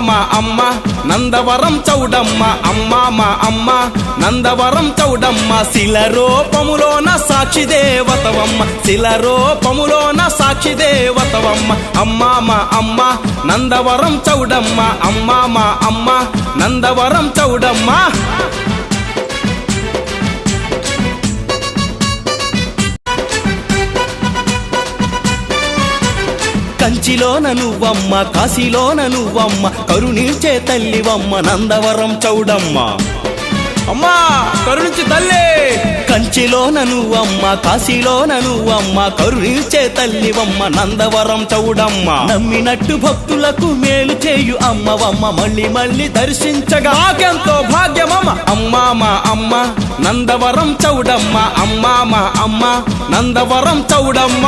మా అమ్మ నందవరం చౌడమ్మ అమ్మా మా అమ్మ నందవరం చౌడమ్మ శిలరూపములోన సాక్షి దేవతవమ్మ శిలరూపములోన సాక్షి దేవతవమ్మ అమ్మా మా అమ్మ నందవరం చౌడమ్మ అమ్మా మా అమ్మ నందవరం చౌడమ్మ కంచిలోన నువ్వమ్మ కాశీలోన నువ్వమ్మ కరుణించే తల్లివమ్మ నందవరం చౌడమ్మ అమ్మా కరుణించి తల్లి కంచిలోన నువ్వమ్మ కాశీలోన నువ్వమ్మ కరుణించే తల్లివమ్మ నందవరం చౌడమ్మ నమ్మినట్టు భక్తులకు మేలు చేయు అమ్మవమ్మ మళ్ళీ మళ్ళీ దర్శించగా నాకెంతో భాగ్యమమ్మ అమ్మా మా అమ్మ నందవరం చౌడమ్మ అమ్మా మా అమ్మ నందవరం చౌడమ్మ